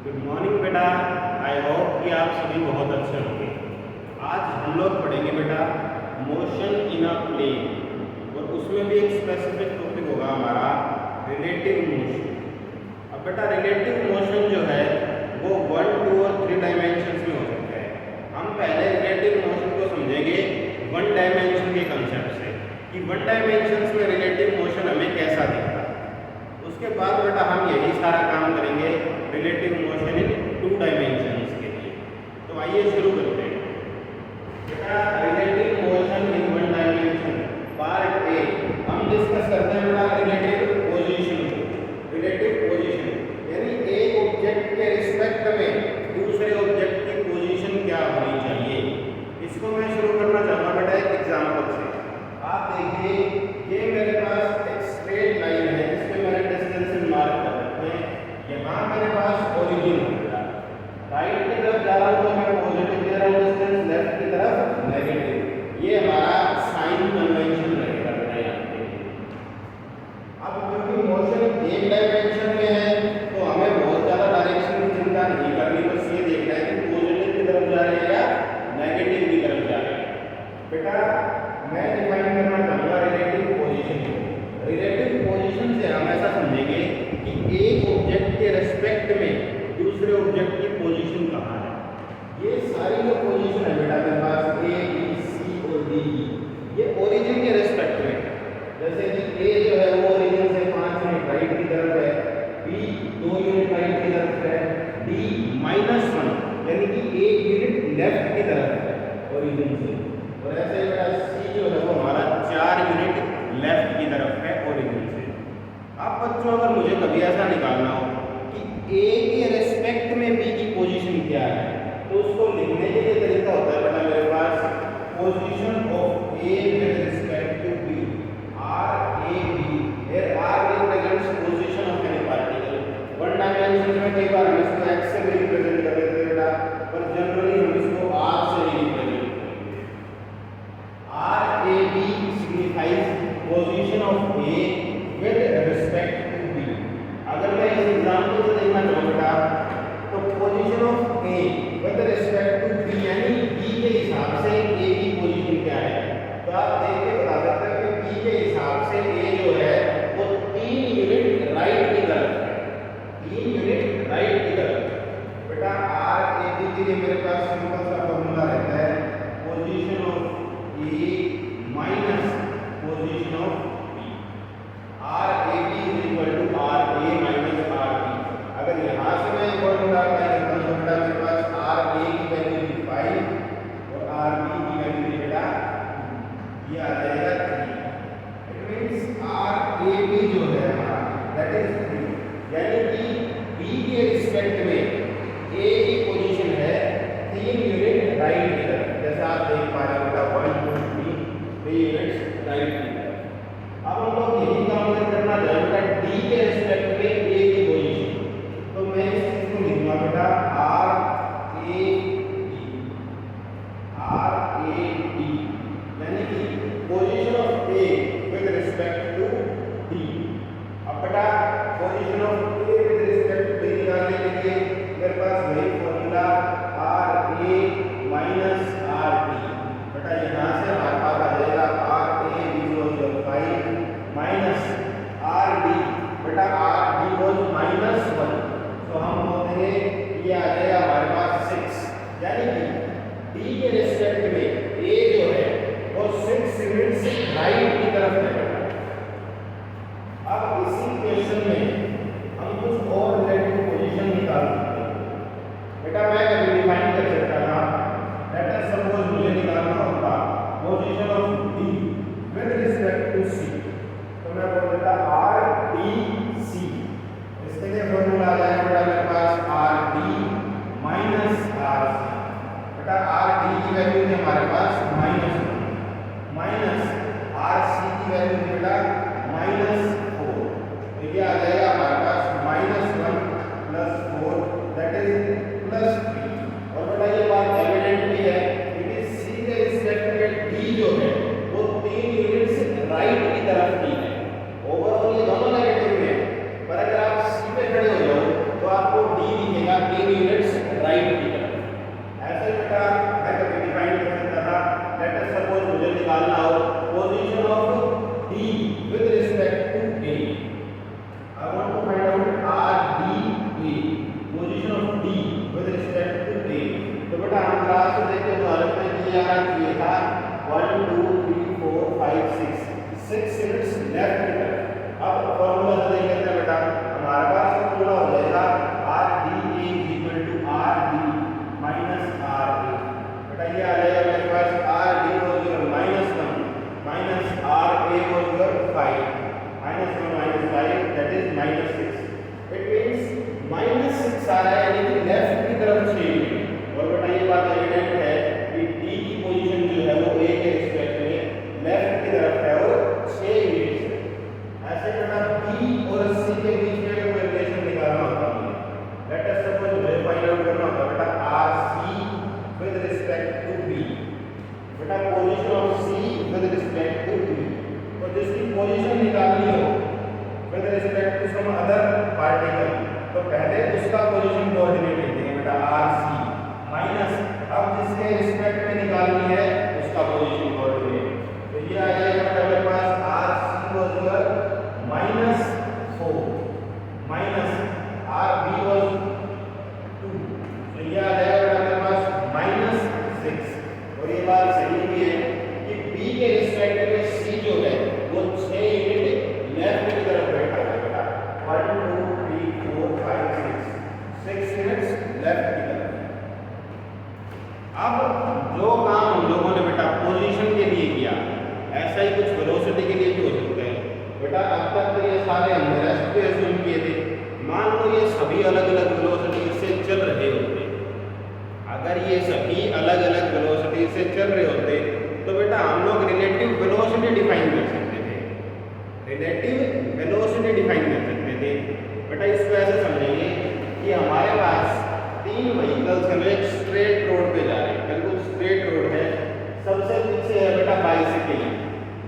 Good morning बेटा। I hope कि आप सभी बहुत अच्छे होंगे। आज हम लोग पढ़ेंगे बेटा मोशन इन अ प्लेन, और उसमें भी एक स्पेसिफिक टॉपिक होगा हमारा रिलेटिव मोशन। अब बेटा रिलेटिव मोशन जो है वो 1, 2 और 3 डायमेंशंस में हो सकता है। हम पहले रिलेटिव मोशन को समझेंगे 1 डायमेंशन के कंसेप्ट से कि 1 डायमेंशंस में रिलेटिव मोशन हमें कैसा दिखता है। उसके बाद बेटा हम यही सारा काम करेंगे रिलेटिव मोशन इन 2 डायमेंशंस के लिए। तो आइए शुरू करते हैं। बेटा relative motion in 1 dimension part A हम डिस्कस करते हैं बेटा रिलेटिव पोजीशन। रिलेटिव पोजीशन यानी एक ऑब्जेक्ट के रिस्पेक्ट में दूसरे ऑब्जेक्ट की पोजीशन क्या होनी चाहिए। इसको मैं शुरू करना चाहूँगा बेटा एक एग्जांपल से। आप देखिए ये मेरे पास एक स्ट्रेट लाइन है जिसमें मैंने डिस्टेंस मार्क कर रखे हैं। यहाँ मेरे पास ओरिजिन है, राइट की तरफ जा रहा हूँ तो मैं पॉजिटिव दे रहा हूँ डिस्टेंस, लेफ्ट की तरफ नेगेटिव। ये हमारा साइन कन्वेंशन रहेगा बेटा यहाँ पे। अब क्योंकि मोशन एक डायमेंशन में है तो हमें बहुत ज़्यादा डायरेक्शन की चिंता नहीं करनी, बस ये देखना है कि पॉजिटिव की तरफ जा रहे हैं या नेगेटिव की तरफ जा रहे हैं। बेटा मैं डिफाइन करना चाहूँगा रिलेटिव पोजीशन को। रिलेटिव पोजीशन से हम ऐसा समझेंगे कि एक ऑब्जेक्ट के रेस्पेक्ट में दूसरे ऑब्जेक्ट की पोजीशन कहाँ है। ये सारी जो पोजीशन है बेटा मेरे पास ए बी सी और डी, ये ओरिजिन के रेस्पेक्ट में है। जैसे कि ए जो है वो ओरिजिन से 5 यूनिट राइट की तरफ है, बी 2 यूनिट राइट की तरफ है, डी -1 यानी कि 1 यूनिट लेफ्ट की तरफ है ओरिजिन से, और ऐसे बेटा सी जो है वो हमारा 4 यूनिट लेफ्ट की तरफ है ओरिजिन से। अब बच्चों अगर मुझे कभी ऐसा निकालना हो कि ए के रेस्पेक्ट में बी की पोजीशन क्या है तो उसको लिखने के लिए तरीका होता है बेटा मेरे पास position of A with respect to B, R A B, where R represents position of any particle. 1 dimension में कई बार हम इसको एक्स से भी रिप्रेजेंट कर देते हैं बेटा, पर जनरली हम इसको आर से ही रिप्रेजेंट करेंगे। R A B signifies position of A with respect to B. अगर मैं इस एग्जांपल से देखना चाहूँ बेटा तो position of A with respect to B यानी बी के हिसाब से ए की पोजीशन क्या है, तो आप देख के बता सकते हैं कि बी के हिसाब से ए जो है वो 3 यूनिट राइट की तरफ है, 3 यूनिट राइट की तरफ। बेटा आर ए बी के लिए मेरे पास सिंपल सा फॉर्मूला रहता है position of A minus position of B. R A B is equal to R A minus R B. अगर यहाँ से मैं फॉर्मूला अप्लाई करता हूँ तो बेटा मेरे पास आर ए की वैल्यू 5 और आर बी की वैल्यू बेटा ये आ जाएगा 3। It means R A B जो है हमारा दैट इज 3, यानी कि बी के रिस्पेक्ट में ए की पोजीशन है 3 यूनिट राइट की तरफ। जैसे आप देख पा रहे हो बेटा 1 2 3 यूनिट्स राइट की तरफ। अब हम लोग यही काम करना चाहेंगे डी के रिस्पेक्ट में ए की पोजीशन, तो मैं इस चीज को लिखूंगा बेटा R A D, R A D यानी कि position of A with respect to D. अब बेटा position of A with respect to D निकालने के लिए मेरे पास वही formula R A minus R D. बेटा यहाँ से हमारे पास आ जाएगा R A equals 5 minus R D. बेटा आर डी वाज -1 तो हम बोलते हैं ये आ जाएगा हमारे पास 6, यानी कि डी के रिस्पेक्ट में ए जो है वो 6 यूनिट से राइट की तरफ है। अब इसी क्वेश्चन में हम कुछ और रिलेटिव पोजीशन निकाल सकते हैं। बेटा मैं कभी डिफाइन कर सकता था, लेट अस सपोज मुझे निकालना होगा position of D with respect to C, तो मैं बोल देता आर डी सी। इसके लिए फॉर्मूला आ जाएगा बेटा मेरे पास R D minus R C. बेटा आर डी की वैल्यू है हमारे पास -1 माइनस आर सी की वैल्यू ये आना चाहिए था 1 2 3 4 5 6 यूनिट्स लेफ्ट की तरफ। अब फॉर्मूला से देख लेते हैं बेटा, हमारे पास फॉर्मूला हो जाएगा R D A equal to R D minus R A. बेटा ये आ जाएगा मेरे पास R D was your -1 minus R A was your 5 -1 - 5 that is -6। It means -6 आ रहा है, यानी कि लेफ्ट की तरफ 6 यूनिट। और बेटा ये बात एविडेंट है कि डी की पोजीशन जो है वो ए के रिस्पेक्ट में लेफ्ट की तरफ है और 6 यूनिट है। ऐसे बेटा बी और सी के बीच में कोई रिलेशन निकालना होता है, लेट अस सपोज मुझे फाइंड आउट करना होता है बेटा R C with respect to B. बेटा position of C with respect to B, तो जिसकी पोजीशन निकालनी हो with respect to some other particle, तो पहले उसका पोजीशन कोऑर्डिनेट लिखते हैं बेटा आर सी माइनस, अब जिसके रिस्पेक्ट में निकालनी है उसका पोजीशन कोऑर्डिनेट। तो ये आ जाएगा मेरे पास R C was your -4 minus R B was 2, तो ये आ जाएगा मेरे पास -6। और ये बात सही भी है कि बी के रिस्पेक्ट में सी जो है वो 6 यूनिट लेफ्ट की तरफ बैठा है बेटा, 1 2 3 4 5 6 यूनिट्स लेफ्ट की तरफ। अब जो काम हम लोगों ने बेटा पोजीशन के लिए किया, ऐसा ही कुछ वेलोसिटी के लिए भी हो सकता है बेटा। अब तक तो ये सारे हमने रेस्ट पे अज्यूम किए थे, मान लो ये सभी अलग अलग वेलोसिटी से चल रहे होते, अगर ये सभी अलग अलग वेलोसिटी से चल रहे होते तो बेटा हम लोग रिलेटिव वेलोसिटी डिफाइन कर सकते थे, रिलेटिव वेलोसिटी डिफाइन कर सकते थे। बेटा इसको ऐसे समझेंगे कि हमारे पास 3 व्हीकल्स हैं, एक स्ट्रेट रोड पे जा रहे हैं, बिल्कुल स्ट्रेट रोड है। सबसे पीछे है बेटा बाइसिकल,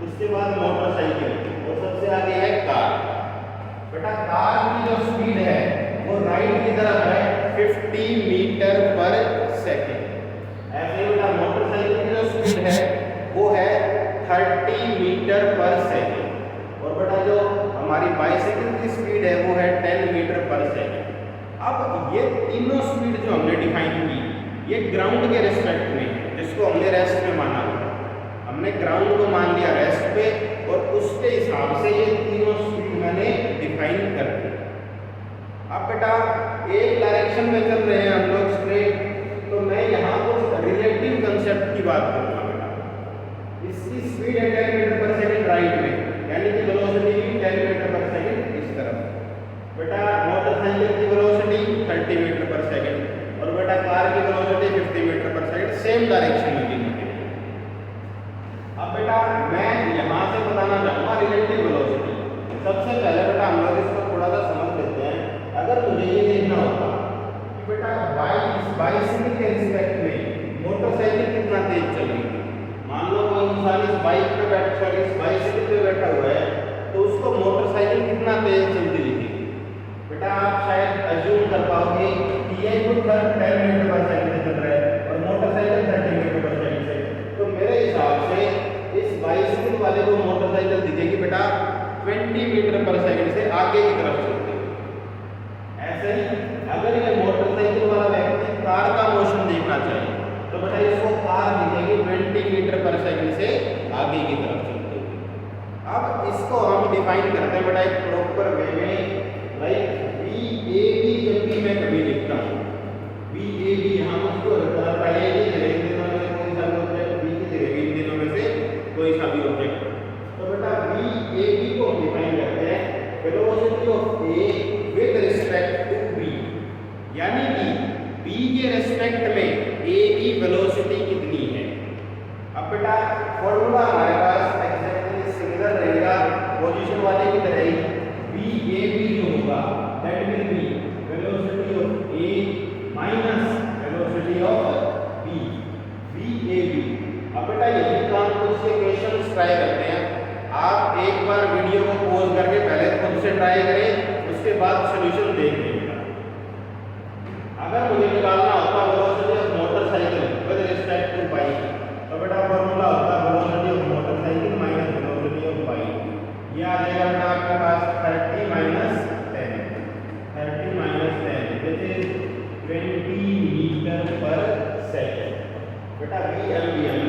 उसके बाद मोटरसाइकिल और सबसे आगे है कार। बेटा कार की जो स्पीड है वो राइट की तरफ है 50 मीटर पर सेकेंड। ऐसे ही बेटा मोटरसाइकिल की जो स्पीड है वो है 30 मीटर पर सेकेंड। और बेटा जो हमारी बाइसिकल की स्पीड है वो है 10 मीटर पर सेकेंड। अब ये तीनों स्पीड जो हमने डिफाइन की ये ग्राउंड के रेस्पेक्ट में है, जिसको हमने रेस्ट में माना हुआ, हमने ग्राउंड को मान लिया रेस्ट पे, और उसके हिसाब से ये तीनों स्पीड मैंने डिफाइन कर दी। अब बेटा एक डायरेक्शन में चल रहे हैं हम लोग स्ट्रेट, तो मैं यहाँ कुछ रिलेटिव कंसेप्ट की बात करूँगा बेटा। इसकी स्पीड है 10 मीटर पर सेकेंड राइट में, यानी कि वेलोसिटी भी 10 मीटर पर सेकेंड इस तरफ। बेटा मोटरसाइकिल की वेलोसिटी 30 मीटर पर सेकेंड और बेटा कार की velocity 50 metre per second, same direction में तीनों के। अब बेटा मैं यहाँ से बताना चाहूँगा रिलेटिव वेलोसिटी। सबसे पहले बेटा हम लोग इसको थोड़ा सा समझ लेते हैं। अगर मुझे ये देखना होता कि बेटा बाइसिकल के रिस्पेक्ट में मोटरसाइकिल कितना तेज चल रही है, मान लो कोई इंसान इस बाइक पे बैठा, इस बाइसिकल पे बैठा हुआ है, तो उसको मोटरसाइकिल कितना तेज चलती दिखेगी। बेटा आप शायद अज्यूम कर पाओगे कि ये खुद 10 मीटर पर सेकंड से चल रहा है और मोटरसाइकिल 30 मीटर पर सेकंड से, तो मेरे हिसाब से इस बाइसिकल वाले को मोटरसाइकिल दिखेगी बेटा 20 मीटर पर सेकंड से आगे की तरफ चलती है। ऐसे ही अगर ये मोटरसाइकिल वाला व्यक्ति कार का मोशन देखना चाहिए तो बेटा इसको कार दिखेगी 20 मीटर पर सेकंड से आगे की तरफ चलती है। अब इसको हम डिफाइन करते हैं बेटा एक प्रॉपर वे में, लाइक VAB जब भी मैं कभी लिखता हूँ, VAB हम उसको पहले इन दिनों में कोई सा भी ऑब्जेक्ट, B की जगह इन दिनों में से कोई सा भी ऑब्जेक्ट, तो बेटा VAB को डिफाइन करते हैं velocity of A with respect to B, यानी कि B के रिस्पेक्ट में A की वेलोसिटी कितनी है। अब बेटा फॉर्मूला हमारे पास एक्जेक्टली सिमिलर रहेगा पोजीशन वाले की तरह ही। VAB जो होगा that will be velocity of A minus velocity of B, VAB। अब बेटा यही काम कुछ से क्वेश्चंस ट्राई करते हैं। आप एक बार वीडियो को पॉज करके पहले खुद से ट्राई करें, उसके बाद सॉल्यूशन देख लीजिएगा। अगर मुझे निकालना होता velocity of motorcycle with respect to bike, तो बेटा फॉर्मूला होता velocity of motorcycle minus velocity of bike. ये आ जाएगा बेटा आपके पास 30 माइनस 10 which is 20 metre per second. बेटा VMBM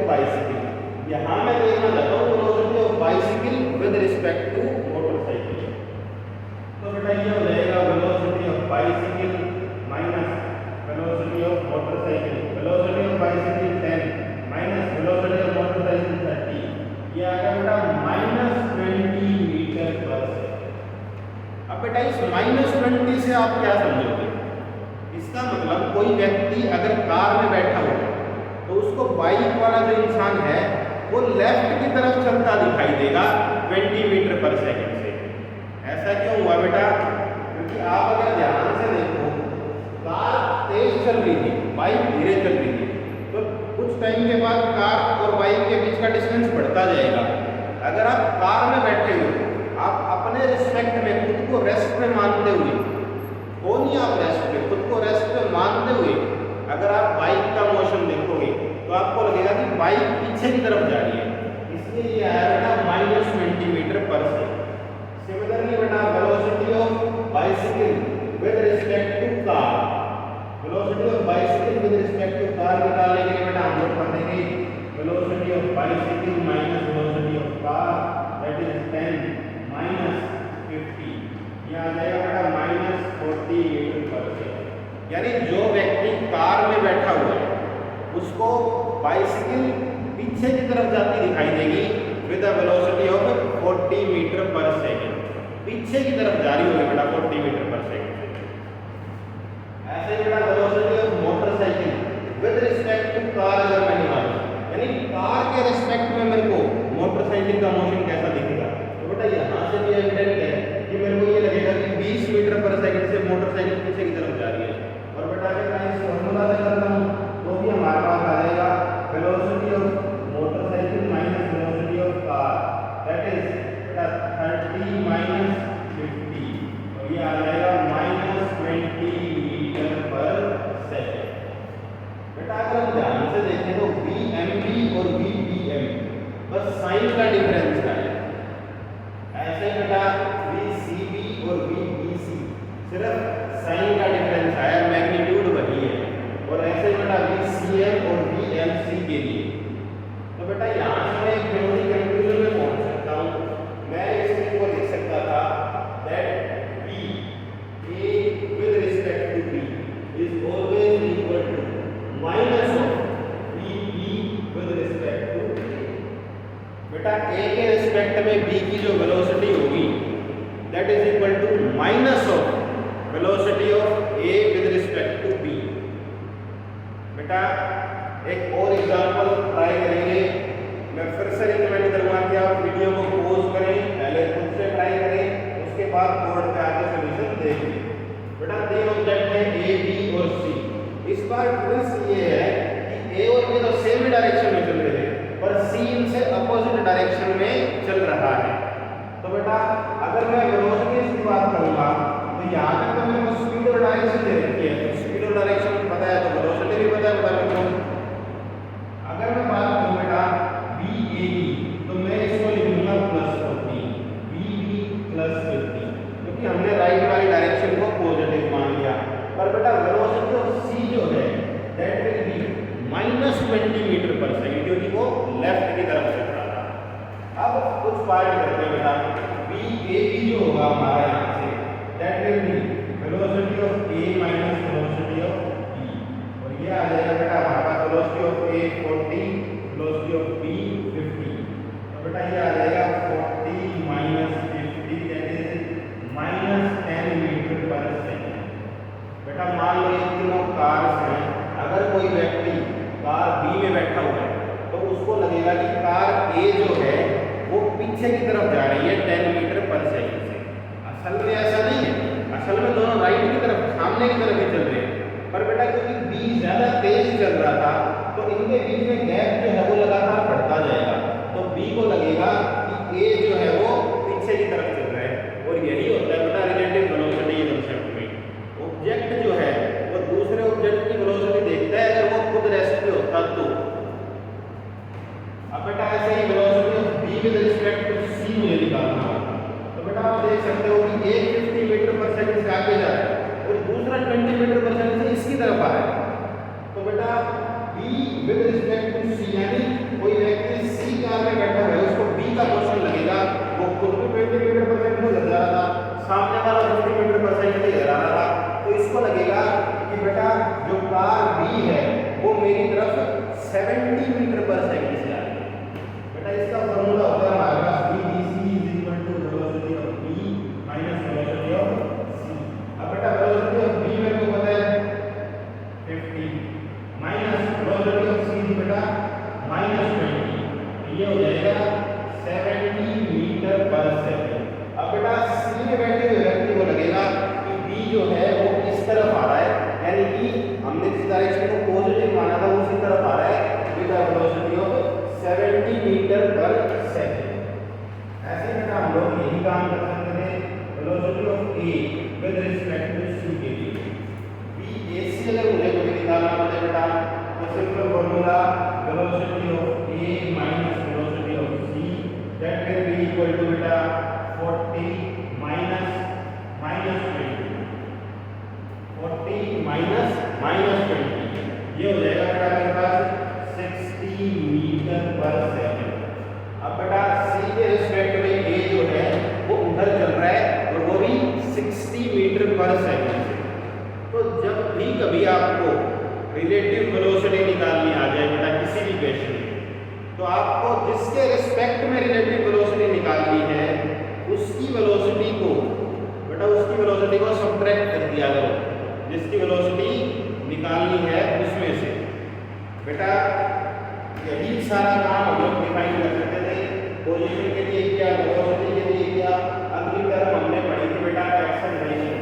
बाइसिकल। यहाँ मैं देखना चाहता हूँ velocity of bicycle with respect to motorcycle. तो बेटा ये हो जाएगा velocity of bicycle minus velocity of motorcycle. Velocity of bicycle 10 minus velocity of motorcycle 30, ये आ गया बेटा -20 मीटर पर सेकंड। अब बेटा इस -20 से आप क्या समझोगे? इसका मतलब कोई व्यक्ति अगर कार में बैठा हो तो उसको बाइक वाला जो इंसान है वो लेफ्ट की तरफ चलता दिखाई देगा 20 मीटर पर सेकंड से। ऐसा क्यों हुआ बेटा? क्योंकि आप अगर ध्यान से देखो, कार तेज चल रही थी, बाइक धीरे चल रही थी, तो कुछ टाइम के बाद कार और बाइक के बीच का डिस्टेंस बढ़ता जाएगा। अगर आप कार में बैठे हो, आप अपने रिस्पेक्ट में खुद को रेस्ट में मानते हुए हो, नहीं आप रेस्ट में खुद को रेस्ट में मानते हुए अगर आप बाइक का मोशन देखोगे तो आपको लगेगा कि बाइक पीछे की तरफ जा रही है, इसलिए ये आया बेटा -20 मीटर पर सेकंड। सिमिलरली बेटा velocity of bicycle with respect to car, velocity of bicycle with respect to car निकालने के लिए बेटा हम लोग पढ़ेंगे velocity of bicycle minus velocity of car, that is 10 minus 50, ये आ जाएगा बेटा -40 मीटर पर सेकंड। यानी जो व्यक्ति कार में बैठा हुआ है उसको बाइसिकल पीछे की तरफ जाती दिखाई देगी with a velocity of 40 metre per second. पीछे की तरफ जा रही होगी बेटा 40 मीटर पर सेकंड। ऐसे बेटा velocity of motorcycle with respect to car अगर मैं निकालूं, यानी कार के रिस्पेक्ट में मेरे को मोटरसाइकिल का मोशन कैसा दिखेगा, तो बेटा यहाँ से भी एविडेंट है कि मेरे को ये लगेगा कि 20 मीटर पर सेकंड से मोटरसाइकिल पीछे की तरफ जा रही है। और बेटा अगर मैं इस फॉर्मूला से करता हूँ तो भी हमारे पास आ जाएगा velocity of motorcycle minus velocity of car, that is बेटा 30 माइनस 50, और ये आ जाएगा -20 मीटर पर सेकंड। बेटा अगर हम ध्यान से देखें तो VMP और VPM बस साइन का डिफरेंस है। ऐसे बेटा VCB और VBC सिर्फ साइन का डिफरेंस है, मैग्नीट्यूड वही है। और ऐसे बेटा VCM और VMC के लिए तो बेटा यहाँ से मैं एक जरूरी कंक्लूजन में पहुंच सकता हूँ। मैं इस चीज को लिख सकता था that V A with respect to B is always equal to minus of VB with respect to A। बेटा A के रिस्पेक्ट में B की जो वेलोसिटी होगी that is equal to minus of velocity of A with respect to B। बेटा एक और example try करेंगे। मैं फिर से रिकमेंड करूंगा कि आप वीडियो को पॉज करें, पहले खुद से ट्राई करें, उसके बाद बोर्ड पे आके सॉल्यूशन देखें। बेटा तीन ऑब्जेक्ट है A, B और C। इस बार ट्विस्ट ये है कि A और B तो सेम ही डायरेक्शन में चल रहे थे, पर C इनसे अपोजिट डायरेक्शन में चल रहा है। तो बेटा अगर मैं वेलोसिटी की बात करूंगा तो यहाँ तक तो मेरे को स्पीड और डायरेक्शन दे रखी है, तो स्पीड और डायरेक्शन पता है तो वेलोसिटी भी पता है बेटा मेरे को। अगर मैं बात करूँ बेटा VAB तो मैं इसको लिखूंगा +40, VB +50, क्योंकि हमने राइट वाली डायरेक्शन को पॉजिटिव मान लिया। पर बेटा वेलोसिटी ऑफ C जो है that will B -20 metre per second, क्योंकि वो लेफ्ट की तरफ चल रहा था। अब कुछ पार्ट करते हैं बेटा। VAB जो होगा हमारा यहाँ से that will be velocity of A minus velocity of B, और ये आ जाएगा बेटा हमारे पास velocity of A 40, velocity of B 50। तो बेटा ये आ जाएगा 40 minus 50 that is -10 meter per second. बेटा मान लो ये तीनों कार्स हैं, अगर कोई व्यक्ति कार B में बैठा हुआ है तो उसको लगेगा कि कार A जो है वो पीछे की तरफ जा रही है 10 मीटर पर सेकंड से। असल में ऐसा नहीं है, असल में दोनों राइट की तरफ सामने की तरफ ही चल रहे हैं। पर बेटा क्योंकि B ज्यादा तेज चल रहा था तो इनके बीच में गैप जो है वो लगातार बढ़ता जाएगा, तो B को लगेगा कि A जो है वो पीछे की तरफ चल रहा है। और यही होता है बेटा रिलेटिव वेलोसिटी कंसेप्ट में। ऑब्जेक्ट जो है वो दूसरे ऑब्जेक्ट की वेलोसिटी देखता है अगर वो खुद रेस्ट पे होता तो। अब बेटा ऐसे ही velocity of B with respect to C मुझे निकालना होगा। तो बेटा आप देख सकते हो कि एक 50 मीटर पर सेकंड से आगे जा रहा है और दूसरा 20 मीटर पर सेकंड से इसकी तरफ आ रहा है। तो बेटा B with respect to C यानी बार बी है वो मेरी तरफ 70 मीटर पर सेकंड से आ रही है। बेटा इसका फॉर्मूला होता है हमारे पास vdc is equal to velocity of b minus velocity of c। अब बेटा वेलोसिटी ऑफ b मेरे को पता है 50 माइनस वेलोसिटी ऑफ c बेटा माइनस 20, ये हो जाएगा 70 मीटर पर सेकंड। अब बेटा c में वैल्यू व्यक्ति को लगेगा कि b जो है वो इस तरफ आ रहा है, यानी कि हमने जिस डायरेक्शन को पॉजिटिव माना था उसी तरफ आ रहा है with the velocity of 70 metre per second. ऐसे बेटा हम लोग यही काम कर सकते थे velocity of a with respect to c के लिए। b a से अगर मुझे कोई निकालना पड़े बेटा तो simple formula velocity of a minus velocity of c that will be equal to बेटा 40 माइनस 20, 40 माइनस 20, ये हो जाएगा बेटा मेरे पास 60 मीटर पर सेकंड। अब बेटा c के रिस्पेक्ट में a जो है वो उधर चल रहा है और वो भी 60 मीटर पर सेकंड से। तो जब भी कभी आपको रिलेटिव वेलोसिटी निकालनी आ जाए बेटा किसी भी क्वेश्चन में, तो आपको जिसके रिस्पेक्ट में रिलेटिव वेलोसिटी निकालनी है उसकी वेलोसिटी को बेटा उसकी वेलोसिटी को सब्ट्रैक्ट कर दिया करो जिसकी वेलोसिटी निकालनी है उसमें से। बेटा यही सारा काम हम लोग डिफाइन कर सकते थे। पोजीशन के लिए क्या, वेलोसिटी के लिए क्या, अगली टर्म हमने पढ़ी थी बेटा एक्सेलरेशन,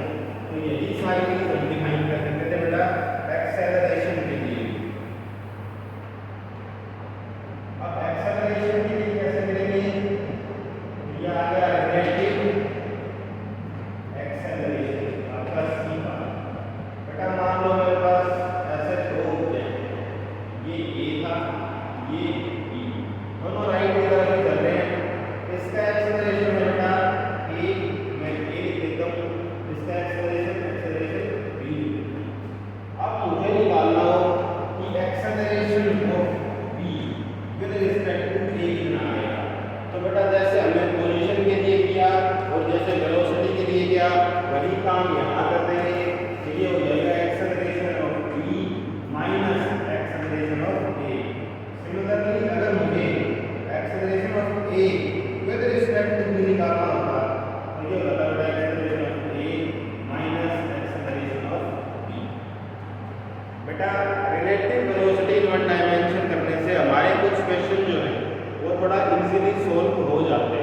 तो यही सारी चीज हम डिफाइन कर सकते थे बेटा एक्सेलरेशन के लिए। अब एक्सेलरेशन के लिए कैसे करेंगे, ये आ गया रिलेटिव एक्सेलरेशन आपका c का। बेटा मान लो मेरे पास ऐसे दो होते हैं, ये a था ये b, दोनों राइट की तरफ ही चल रहे हैं। इसका एक्सेलरेशन है बेटा a, मैं a लिख देता हूँ, इसका एक्सेलरेशन b। अब मुझे निकालना हो कि acceleration of b with respect to a कितना आएगा। तो बेटा जैसे हमने पोजीशन के लिए किया और जैसे वेलोसिटी के लिए किया वही काम यहाँ कर देंगे। ये हो जाएगा acceleration of b minus acceleration of a। Similarly अगर मुझे acceleration of a with respect to b निकालना होता तो ये होता है acceleration of a minus acceleration of b। बेटा relative velocity in one dimension करने से हमारे कुछ क्वेश्चन जो है वो थोड़ा इजीली सोल्व हो जाते हैं।